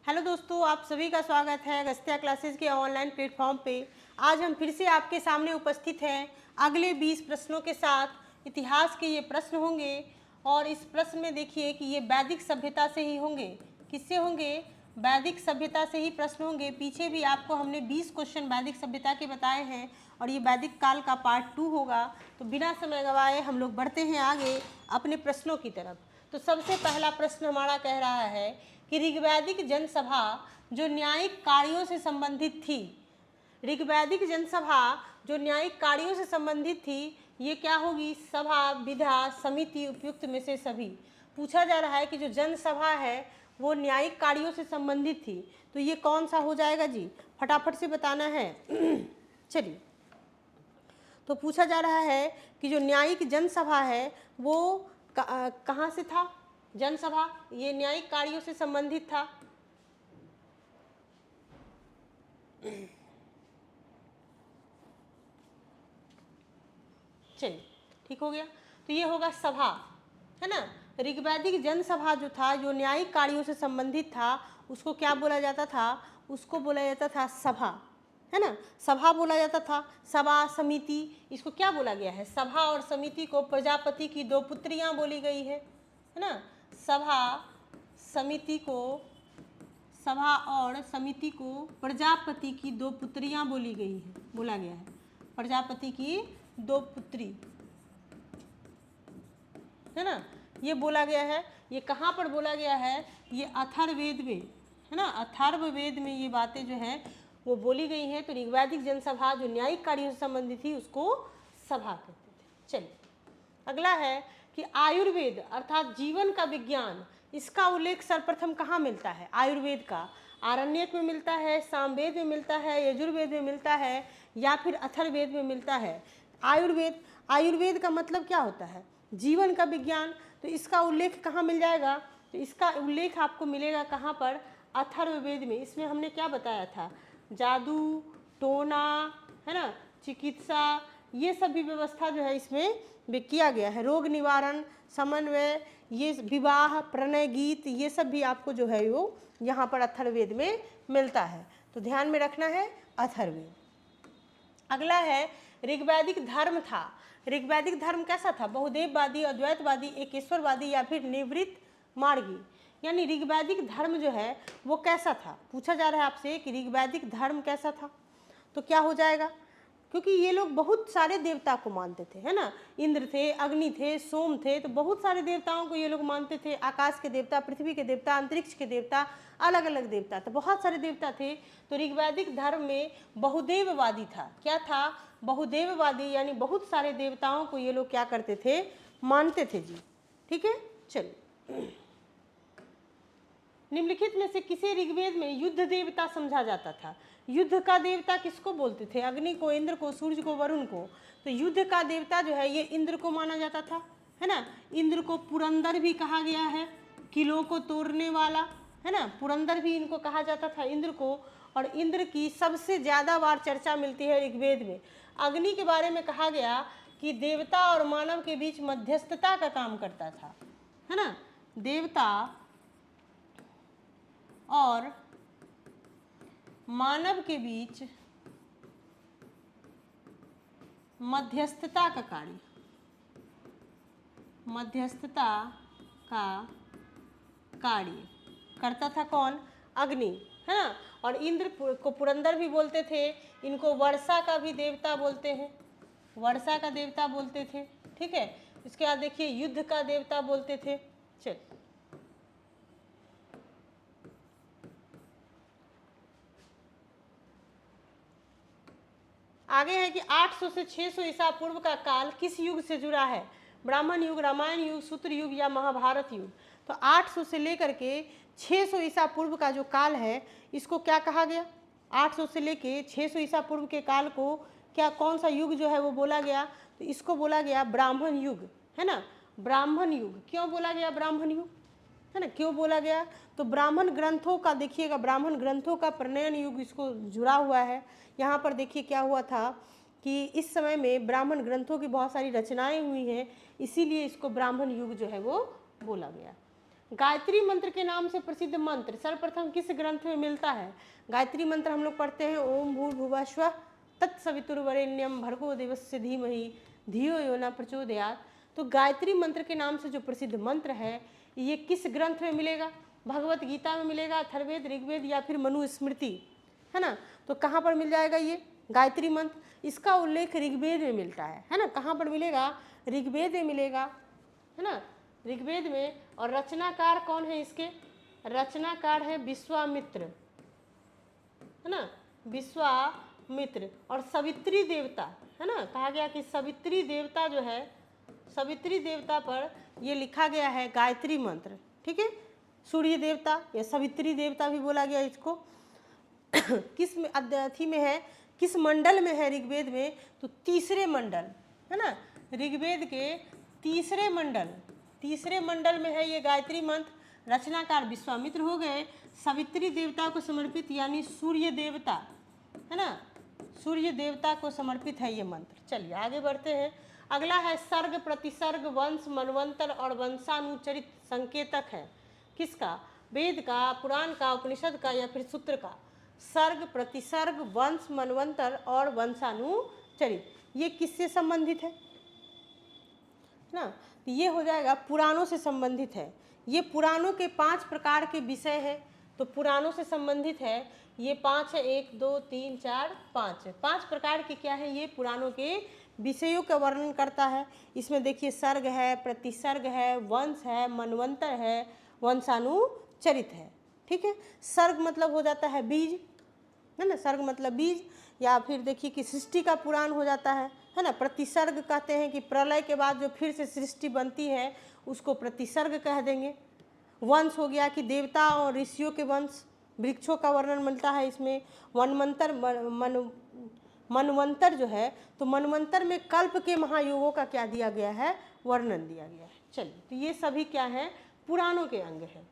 Hello दोस्तों, आप सभी का स्वागत है अगस्त्या क्लासेस के ऑनलाइन प्लेटफॉर्म पे। आज हम फिर से आपके सामने उपस्थित हैं अगले 20 प्रश्नों के साथ। इतिहास के ये प्रश्न होंगे और इस प्रश्न में देखिए कि ये वैदिक सभ्यता से ही होंगे। किससे होंगे? वैदिक सभ्यता से ही प्रश्न होंगे। पीछे भी आपको हमने 20 क्वेश्चन वैदिक सभ्यता के बताए हैं और ये वैदिक काल का पार्ट 2 होगा। तो बिना समय गंवाए हम लोग बढ़ते हैं आगे अपने प्रश्नों की तरफ। तो सबसे पहला प्रश्न हमारा कह रहा है कि ऋग्वैदिक जनसभा जो न्यायिक कार्यों से संबंधित थी, ऋग्वैदिक जनसभा जो न्यायिक कार्यों से संबंधित थी, ये क्या होगी? सभा, विधा, समिति, उपयुक्त में से सभी। पूछा जा रहा है कि जो जनसभा है वो न्यायिक कार्यों से संबंधित थी, तो ये कौन सा हो जाएगा जी? फटाफट से बताना है। चलिए, तो पूछा जा रहा है कि जो न्यायिक जनसभा है वो कहाँ से था? जनसभा ये न्यायिक कार्यों से संबंधित था। चलिए, ठीक हो गया। तो ये होगा सभा, है ना। ऋग्वैदिक जनसभा जो था, जो न्यायिक कार्यों से संबंधित था, उसको क्या बोला जाता था? उसको बोला जाता था सभा, है ना। सभा बोला जाता था। सभा, समिति, इसको क्या बोला गया है? सभा और समिति को प्रजापति की दो पुत्रियां बोली गई है ना। सभा समिति को, सभा और समिति को प्रजापति की दो पुत्रियां बोली गई है, बोला गया है। प्रजापति की दो पुत्री, है ना, ये बोला गया है। ये कहाँ पर बोला गया है? ये अथर्ववेद में, है ना। अथर्ववेद में ये बातें जो हैं वो बोली गई हैं। तो ऋग्वैदिक जनसभा जो न्यायिक कार्यों से संबंधित थी उसको सभा कहते थे। चलिए, अगला है कि आयुर्वेद अर्थात जीवन का विज्ञान, इसका उल्लेख सर्वप्रथम कहाँ मिलता है? आयुर्वेद का आरण्यक में मिलता है, सामवेद में मिलता है, यजुर्वेद में मिलता है, या फिर अथर्ववेद में मिलता है। आयुर्वेद, आयुर्वेद का मतलब क्या होता है? जीवन का विज्ञान। तो इसका उल्लेख कहाँ मिल जाएगा? तो इसका उल्लेख आपको मिलेगा कहाँ पर? अथर्ववेद में। इसमें हमने क्या बताया था? जादू टोना, है ना, चिकित्सा, ये सब भी व्यवस्था जो है इसमें भी किया गया है। रोग निवारण, समन्वय, ये विवाह, प्रणय गीत, ये सब भी आपको जो है वो यहाँ पर अथर्ववेद में मिलता है। तो ध्यान में रखना है अथर्ववेद। अगला है ऋग्वैदिक धर्म था। ऋग्वैदिक धर्म कैसा था? बहुदेववादी, अद्वैतवादी, एकेश्वरवादी, या फिर निवृत्त मार्गी। यानी ऋग्वैदिक धर्म जो है वो कैसा था? पूछा जा रहा है आपसे कि ऋग्वैदिक धर्म कैसा था। तो क्या हो जाएगा? क्योंकि ये लोग बहुत सारे देवता को मानते थे, है ना। इंद्र थे, अग्नि थे, सोम थे, तो बहुत सारे देवताओं को ये लोग मानते थे। आकाश के देवता, पृथ्वी के देवता, अंतरिक्ष के देवता, अलग अलग देवता, तो बहुत सारे देवता थे। तो ऋग्वैदिक धर्म में बहुदेववादी था। क्या था? बहुदेववादी, यानी बहुत सारे देवताओं को ये लोग क्या करते थे? मानते थे जी। ठीक है, चलिए। निम्नलिखित में से किसे ऋग्वेद में युद्ध देवता समझा जाता था? युद्ध का देवता किसको बोलते थे? अग्नि को, इंद्र को, सूर्य को, वरुण को। तो युद्ध का देवता जो है ये इंद्र को माना जाता था, है ना। इंद्र को पुरंदर भी कहा गया है, किलों को तोड़ने वाला, है ना। पुरंदर भी इनको कहा जाता था, इंद्र को। और इंद्र की सबसे ज़्यादा बार चर्चा मिलती है ऋग्वेद में। अग्नि के बारे में कहा गया कि देवता और मानव के बीच मध्यस्थता का काम करता था, है ना। देवता और मानव के बीच मध्यस्थता का कार्य, मध्यस्थता का कार्य करता था कौन? अग्नि, है ना। और इंद्र को पुरंदर भी बोलते थे। इनको वर्षा का भी देवता बोलते हैं, वर्षा का देवता बोलते थे। ठीक है, इसके बाद देखिए युद्ध का देवता बोलते थे। चल, आगे है कि 800 से 600 ईसा पूर्व का काल किस युग से जुड़ा है? ब्राह्मण युग, रामायण युग, सूत्र युग, या महाभारत युग। तो 800 से लेकर के 600 ईसा पूर्व का जो काल है इसको क्या कहा गया? 800 से लेके 600 ईसा पूर्व के काल को क्या, कौन सा युग जो है वो बोला गया? तो इसको बोला गया ब्राह्मण युग, है ना। ब्राह्मण युग क्यों बोला गया? ब्राह्मण युग, है ना, क्यों बोला गया? तो ब्राह्मण ग्रंथों का देखिएगा, ब्राह्मण ग्रंथों का प्रणयन युग इसको जुड़ा हुआ है। यहाँ पर देखिए क्या हुआ था कि इस समय में ब्राह्मण ग्रंथों की बहुत सारी रचनाएं हुई हैं, इसीलिए इसको ब्राह्मण युग जो है वो बोला गया। गायत्री मंत्र के नाम से प्रसिद्ध मंत्र सर्वप्रथम किस ग्रंथ में मिलता है? गायत्री मंत्र हम लोग पढ़ते हैं ओम भूर्भुवः स्वः तत्सवितुर्वरेण्यम भर्गो देवस्य धीमहि धियो यो न प्रचोदयात्। तो गायत्री मंत्र के नाम से जो प्रसिद्ध मंत्र है ये किस ग्रंथ में मिलेगा? भगवत गीता में मिलेगा, अथर्ववेद, ऋग्वेद या फिर मनुस्मृति, है ना। तो कहाँ पर मिल जाएगा ये गायत्री मंत्र? इसका उल्लेख ऋग्वेद में मिलता है ना। कहाँ पर मिलेगा? ऋग्वेद में मिलेगा, है ना, ऋग्वेद में। और रचनाकार कौन है इसके? रचनाकार है विश्वामित्र, है ना, विश्वामित्र। और सवित्री देवता, है ना, कहा गया कि सवित्री देवता जो है, सवित्री देवता पर ये लिखा गया है गायत्री मंत्र, ठीक है। सूर्य देवता या सवित्री देवता भी बोला गया इसको। किस में अध्यथी में है, किस मंडल में है ऋग्वेद में? तो तीसरे मंडल, है ना, ऋग्वेद के तीसरे मंडल में है ये गायत्री मंत्र। रचनाकार विश्वामित्र हो गए, सवित्री देवता को समर्पित यानी सूर्य देवता, है ना, सूर्य देवता को समर्पित है ये मंत्र। चलिए आगे बढ़ते हैं। अगला है सर्ग, प्रतिसर्ग, वंश, मनवंतर और वंशानुचरित संकेतक है। किसका? वेद का, पुराण का, उपनिषद का या फिर सूत्र का? सर्ग, प्रतिसर्ग, वंश, मनवंतर और वंशानुचरित, ये किससे संबंधित है ना? तो ये हो जाएगा पुराणों से संबंधित है। ये पुराणों के 5 प्रकार के विषय है, तो पुराणों से संबंधित है। ये 5 है, 1 2 3 4 5 है। 5 प्रकार के क्या है? ये पुराणों के विषयों का वर्णन करता है। इसमें देखिए सर्ग है, प्रतिसर्ग है, वंश है, मनवंतर है, वंशानुचरित है, ठीक है। सर्ग मतलब हो जाता है बीज, है ना, सर्ग मतलब बीज। या फिर देखिए कि सृष्टि का पुराण हो जाता है ना। प्रतिसर्ग कहते हैं कि प्रलय के बाद जो फिर से सृष्टि बनती है उसको प्रतिसर्ग कह देंगे। वंश हो गया कि देवता और ऋषियों के वंश, वृक्षों का वर्णन मिलता है इसमें। मनवंतर जो है, तो मनवंतर में कल्प के महायुगों का क्या दिया गया है? वर्णन दिया गया है। चलिए, तो ये सभी क्या है? पुराणों के अंग है।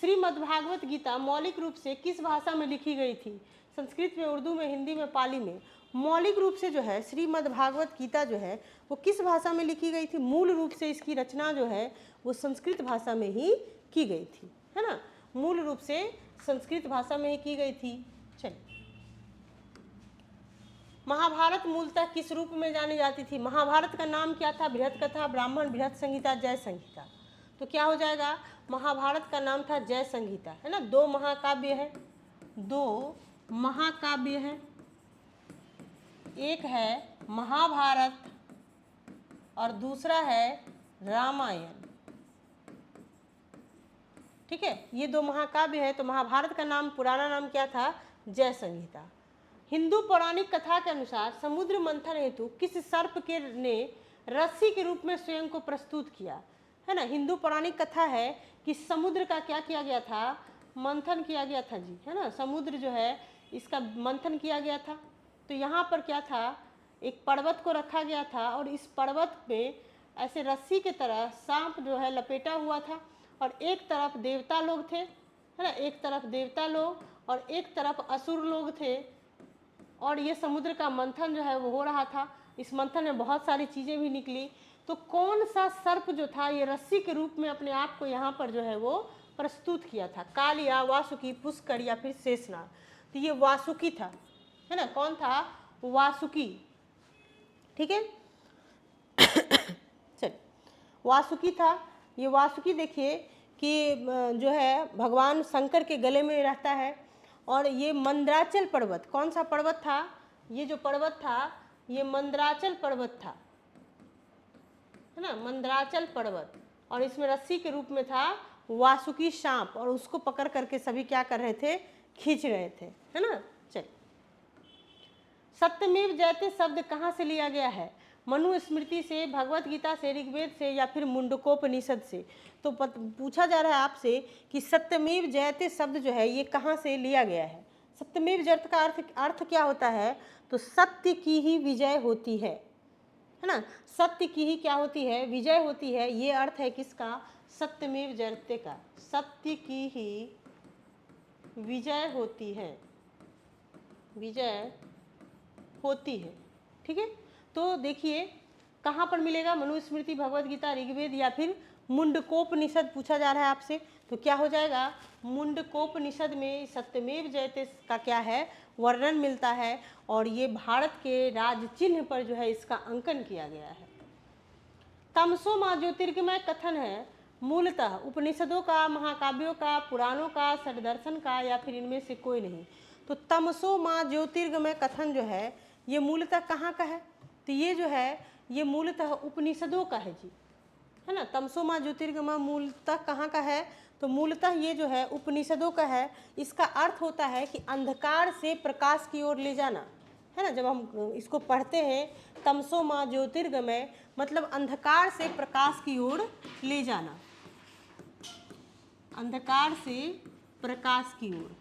श्रीमद्भागवत गीता मौलिक रूप से किस भाषा में लिखी गई थी? संस्कृत में, उर्दू में, हिंदी में, पाली में? मौलिक रूप से जो है श्रीमद्भागवत गीता जो है वो किस भाषा में लिखी गई थी? मूल रूप से इसकी रचना जो है वो संस्कृत भाषा में ही की गई थी, है ना। मूल रूप से संस्कृत भाषा में ही की गई थी। चलिए, महाभारत मूलतः किस रूप में जानी जाती थी? महाभारत का नाम क्या था? बृहत कथा, ब्राह्मण, बृहत संहिता, जय संहिता। तो क्या हो जाएगा? महाभारत का नाम था जय संहिता, है ना। 2 महाकाव्य है, 2 महाकाव्य है। एक है महाभारत और दूसरा है रामायण, ठीक है। ये 2 महाकाव्य है। तो महाभारत का नाम, पुराना नाम क्या था? जय संहिता। हिंदू पौराणिक कथा के अनुसार समुद्र मंथन हेतु किस सर्प के ने रस्सी के रूप में स्वयं को प्रस्तुत किया? है ना, हिंदू पौराणिक कथा है कि समुद्र का क्या किया गया था? मंथन किया गया था जी, है ना। समुद्र जो है इसका मंथन किया गया था। तो यहाँ पर क्या था? एक पर्वत को रखा गया था और इस पर्वत में ऐसे रस्सी की तरह सांप जो है लपेटा हुआ था और एक तरफ देवता लोग थे, है ना, एक तरफ देवता लोग और एक तरफ असुर लोग थे। और ये समुद्र का मंथन जो है वो हो रहा था। इस मंथन में बहुत सारी चीज़ें भी निकली। तो कौन सा सर्प जो था ये रस्सी के रूप में अपने आप को यहाँ पर जो है वो प्रस्तुत किया था? कालिया, वासुकी, पुष्कर या फिर शेषनाग? तो ये वासुकी था, है ना। कौन था? वासुकी, ठीक है। चल, वासुकी था। ये वासुकी देखिए कि जो है भगवान शंकर के गले में रहता है। और ये मंदराचल पर्वत, कौन सा पर्वत था? ये जो पर्वत था ये मंदराचल पर्वत था, है ना, मंदराचल पर्वत। और इसमें रस्सी के रूप में था वासुकी सांप और उसको पकड़ करके सभी क्या कर रहे थे? खींच रहे थे, है ना। चल, सत्यमेव जयते शब्द कहाँ से लिया गया है? मनुस्मृति से, भगवत गीता से, ऋग्वेद से या फिर मुंडकोपनिषद से? तो पूछा जा रहा है आपसे कि सत्यमेव जयते शब्द जो है ये कहाँ से लिया गया है? सत्यमेव जयते का अर्थ क्या होता है? तो सत्य की ही विजय होती है ना। सत्य की ही क्या होती है? विजय होती है। ये अर्थ है किसका? सत्यमेव जयते का। सत्य की ही विजय होती है, विजय होती है, ठीक है। तो देखिए कहाँ पर मिलेगा? मनुस्मृति, भगवत गीता, ऋग्वेद या फिर मुंडकोपनिषद पूछा जा रहा है आपसे, तो क्या हो जाएगा, मुंडकोपनिषद में सत्यमेव जयते का क्या है, वर्णन मिलता है और ये भारत के राज चिन्ह पर जो है इसका अंकन किया गया है। तमसो माँ ज्योतिर्गमय कथन है मूलतः उपनिषदों का, महाकाव्यों का, पुराणों का, षड्दर्शन का या फिर इनमें से कोई नहीं। तो तमसो माँ ज्योतिर्गमय कथन जो है ये मूलतः कहाँ का है, तो ये जो है ये मूलतः उपनिषदों का है जी, है ना। तमसो माँ ज्योतिर्गमय मूलतः कहाँ का है, तो मूलतः ये जो है उपनिषदों का है। इसका अर्थ होता है कि अंधकार से प्रकाश की ओर ले जाना, है ना। जब हम इसको पढ़ते हैं तमसो माँ ज्योतिर्गमय मतलब अंधकार से प्रकाश की ओर ले जाना, अंधकार से प्रकाश की ओर,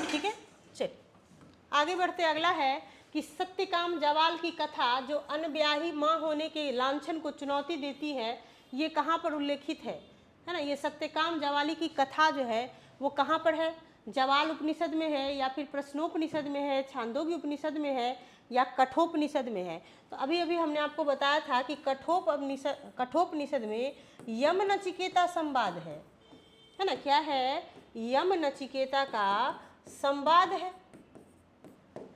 ठीक है। चलिए आगे बढ़ते, अगला है कि सत्यकाम जवाल की कथा जो अनब्याही माँ होने के लांछन को चुनौती देती है, ये कहाँ पर उल्लेखित है ना। ये सत्यकाम जवाली की कथा जो है वो कहाँ पर है, जवाल उपनिषद में है या फिर प्रश्नोपनिषद में है, छांदोग्य उपनिषद में है या कठोपनिषद में है। तो अभी अभी हमने आपको बताया था कि कठोपनिषद में यम नचिकेता संवाद है ना। क्या है, यम नचिकेता का संवाद है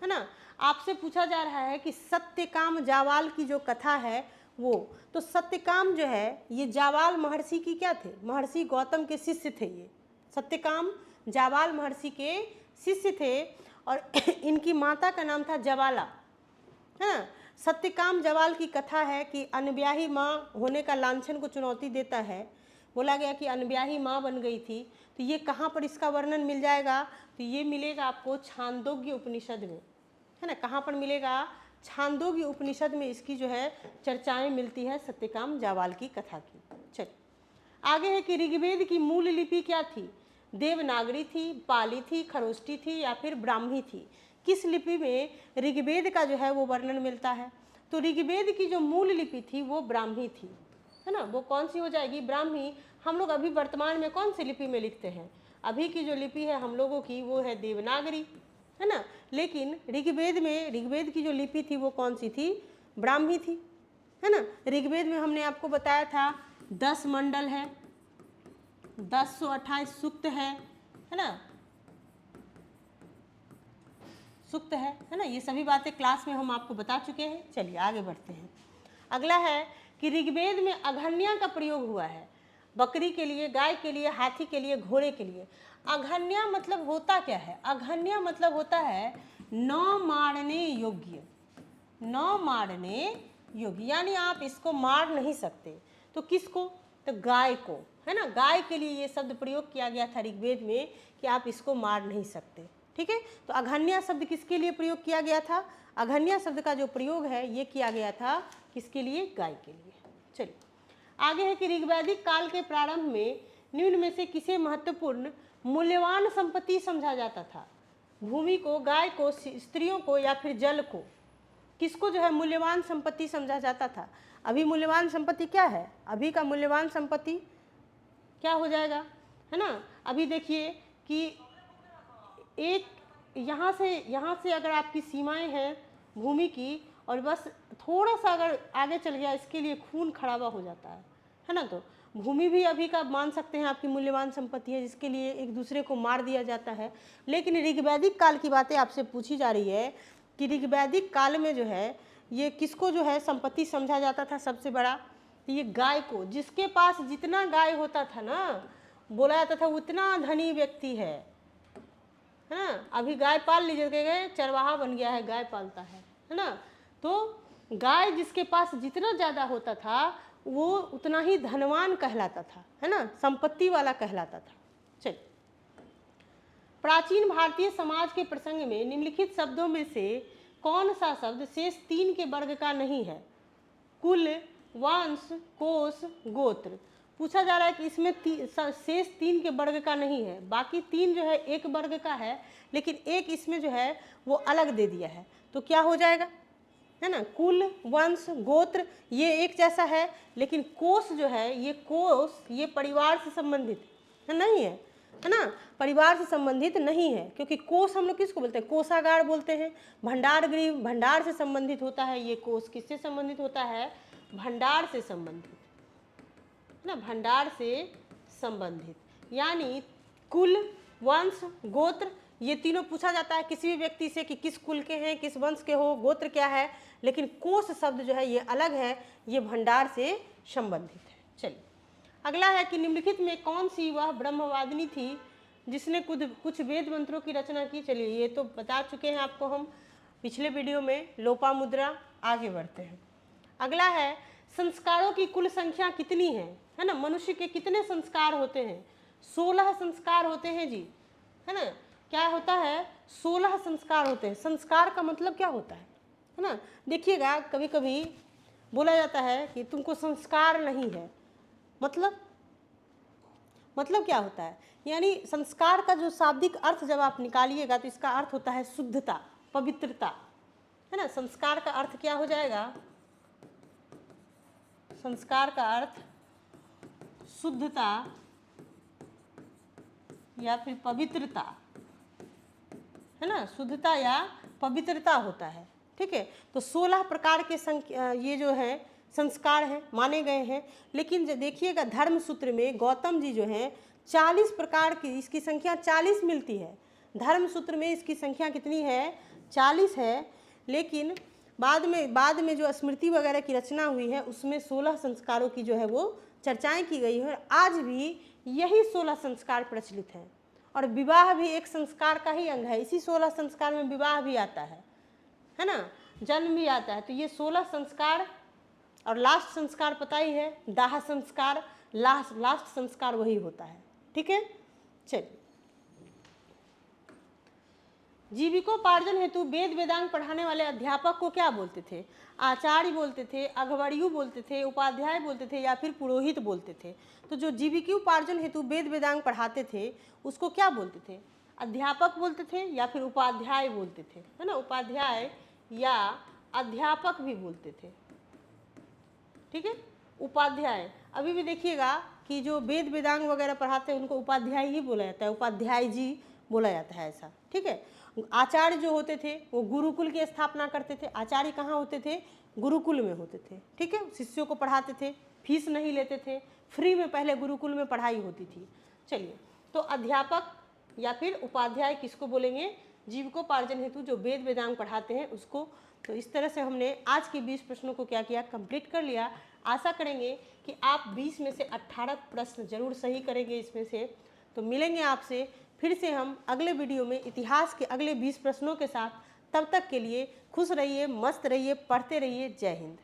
ना। आपसे पूछा जा रहा है कि सत्यकाम जावाल की जो कथा है वो, तो सत्यकाम जो है ये जावाल महर्षि की क्या थे, महर्षि गौतम के शिष्य थे। ये सत्यकाम जावाल महर्षि के शिष्य थे और इनकी माता का नाम था जवाला, है ना। सत्यकाम जवाल की कथा है कि अनब्याही माँ होने का लांछन को चुनौती देता है। बोला गया कि अनब्याही माँ बन गई थी, तो ये कहाँ पर इसका वर्णन मिल जाएगा, तो ये मिलेगा आपको छांदोग्य उपनिषद में, है ना। कहाँ पर मिलेगा, छांदोग्य उपनिषद में इसकी जो है चर्चाएं मिलती है सत्यकाम जावाल की कथा की। चलिए आगे है कि ऋग्वेद की मूल लिपि क्या थी, देवनागरी थी, पाली थी, खरोष्टी थी या फिर ब्राह्मी थी। किस लिपि में ऋग्वेद का जो है वो वर्णन मिलता है, तो ऋग्वेद की जो मूल लिपि थी वो ब्राह्मी थी, है ना। वो कौन सी हो जाएगी, ब्राह्मी। हम लोग अभी वर्तमान में कौन सी लिपि में लिखते हैं, अभी की जो लिपि है हम लोगों की वो है देवनागरी, है ना। लेकिन ऋग्वेद की जो लिपि थी वो कौन सी थी, ब्राह्मी थी, है ना। ऋग्वेद में हमने आपको बताया था 10 मंडल है, 1028 सूक्त है ना, सूक्त है ना। ये सभी बातें क्लास में हम आपको बता चुके हैं। चलिए आगे बढ़ते हैं। अगला है कि ऋग्वेद में अघन्या का प्रयोग हुआ है, बकरी के लिए, गाय के लिए, हाथी के लिए, घोड़े के लिए। अघन्या मतलब होता क्या है, अघन्या मतलब होता है नौ मारने योग्य, नौ मारने योग्य, यानी आप इसको मार नहीं सकते। तो किसको, तो गाय को, है ना। गाय के लिए ये शब्द प्रयोग किया गया था ऋग्वेद में कि आप इसको मार नहीं सकते, ठीक है। तो अघन्या शब्द किसके लिए प्रयोग किया गया था, अघन्या शब्द का जो प्रयोग है ये किया गया था किसके लिए, गाय के लिए। चलिए आगे है कि ऋग्वैदिक काल के प्रारंभ में निम्न में से किसे महत्वपूर्ण मूल्यवान संपत्ति समझा जाता था, भूमि को, गाय को, स्त्रियों को या फिर जल को। किसको जो है मूल्यवान संपत्ति समझा जाता था। अभी मूल्यवान संपत्ति क्या है, अभी का मूल्यवान संपत्ति क्या हो जाएगा, है ना। अभी देखिए कि एक यहाँ से अगर आपकी सीमाएं हैं भूमि की और बस थोड़ा सा अगर आगे चल गया इसके लिए खून खराबा हो जाता है ना। तो भूमि भी अभी का मान सकते हैं आपकी मूल्यवान संपत्ति है, जिसके लिए एक दूसरे को मार दिया जाता है। लेकिन ऋग्वैदिक काल की बातें आपसे पूछी जा रही है कि ऋग्वैदिक काल में जो है ये किसको जो है संपत्ति समझा जाता था सबसे बड़ा, तो ये गाय को। जिसके पास जितना गाय होता था ना, बोला जाता था उतना धनी व्यक्ति है ना। अभी गाय पाल लीजिए, चरवाहा बन गया है, गाय पालता है ना। तो गाय जिसके पास जितना ज़्यादा होता था वो उतना ही धनवान कहलाता था, है ना, संपत्ति वाला कहलाता था। चलिए प्राचीन भारतीय समाज के प्रसंग में निम्नलिखित शब्दों में से कौन सा शब्द शेष 3 के वर्ग का नहीं है, कुल, वंश, कोश, गोत्र। पूछा जा रहा है कि इसमें शेष 3 के वर्ग का नहीं है, बाकी 3 जो है एक वर्ग का है, लेकिन एक इसमें जो है वो अलग दे दिया है। तो क्या हो जाएगा, है ना, कुल, वंश, गोत्र ये एक जैसा है, लेकिन कोश जो है ये कोश ये परिवार से संबंधित है, नहीं है। है ना, परिवार से संबंधित नहीं है, क्योंकि कोष हम लोग किसको बोलते हैं, कोषागार बोलते हैं। भंडार गृह भंडार से संबंधित होता है, ये कोष किससे संबंधित होता है, भंडार से संबंधित, है ना, भंडार से संबंधित। यानी कुल, वंश, गोत्र, ये तीनों पूछा जाता है किसी भी व्यक्ति से कि किस कुल के हैं, किस वंश के हो, गोत्र क्या है, लेकिन कोष शब्द जो है ये अलग है, ये भंडार से संबंधित है। चलिए अगला है कि निम्नलिखित में कौन सी वह ब्रह्मवादिनी थी जिसने कुछ वेद मंत्रों की रचना की। चलिए ये तो बता चुके हैं आपको हम पिछले वीडियो में, लोपामुद्रा। आगे बढ़ते हैं। अगला है संस्कारों की कुल संख्या कितनी है ना, मनुष्य के कितने संस्कार होते हैं, 16 संस्कार होते हैं जी, है ना, क्या होता है, 16 संस्कार होते हैं। संस्कार का मतलब क्या होता है ना, देखिएगा कभी कभी बोला जाता है कि तुमको संस्कार नहीं है, मतलब क्या होता है, यानी संस्कार का जो शाब्दिक अर्थ जब आप निकालिएगा तो इसका अर्थ होता है शुद्धता, पवित्रता, है ना। संस्कार का अर्थ क्या हो जाएगा, संस्कार का अर्थ शुद्धता या फिर पवित्रता, है ना, शुद्धता या पवित्रता होता है, ठीक है। तो 16 प्रकार के ये जो है संस्कार हैं, माने गए हैं। लेकिन देखिएगा धर्म सूत्र में गौतम जी जो हैं 40 प्रकार की, इसकी संख्या 40 मिलती है। धर्म सूत्र में इसकी संख्या कितनी है, 40 है। लेकिन बाद में जो स्मृति वगैरह की रचना हुई है उसमें 16 संस्कारों की जो है वो चर्चाएं की गई है। और आज भी यही 16 संस्कार प्रचलित हैं। और विवाह भी एक संस्कार का ही अंग है, इसी 16 संस्कार में विवाह भी आता है ना, जन्म भी आता है। तो ये 16 संस्कार, और लास्ट संस्कार पता ही है, दाह संस्कार, लास्ट संस्कार वही होता है, ठीक है। चलिए, जीविकोपार्जन हेतु वेद वेदांग पढ़ाने वाले अध्यापक को क्या बोलते थे, आचार्य बोलते थे, अघवड़ियु बोलते थे, उपाध्याय बोलते थे या फिर पुरोहित बोलते थे। तो जो जीविकोपार्जन हेतु वेद वेदांग पढ़ाते थे उसको क्या बोलते थे, अध्यापक बोलते थे या फिर उपाध्याय बोलते थे, है ना, उपाध्याय या अध्यापक भी बोलते थे, ठीक है। उपाध्याय, अभी भी देखिएगा कि जो वेद वेदांग वगैरह पढ़ाते हैं उनको उपाध्याय ही बोला जाता है, उपाध्याय जी बोला जाता है, ऐसा, ठीक है। आचार्य जो होते थे वो गुरुकुल की स्थापना करते थे। आचार्य कहाँ होते थे, गुरुकुल में होते थे, ठीक है। शिष्यों को पढ़ाते थे, फीस नहीं लेते थे, फ्री में पहले गुरुकुल में पढ़ाई होती थी। चलिए, तो अध्यापक या फिर उपाध्याय किसको बोलेंगे, जीविकोपार्जन हेतु जो वेद वेदांग पढ़ाते हैं उसको। तो इस तरह से हमने आज के 20 प्रश्नों को क्या किया, कंप्लीट कर लिया। आशा करेंगे कि आप 20 में से 18 प्रश्न जरूर सही करेंगे इसमें से। तो मिलेंगे आपसे फिर से हम अगले वीडियो में इतिहास के अगले 20 प्रश्नों के साथ। तब तक के लिए खुश रहिए, मस्त रहिए, पढ़ते रहिए। जय हिंद।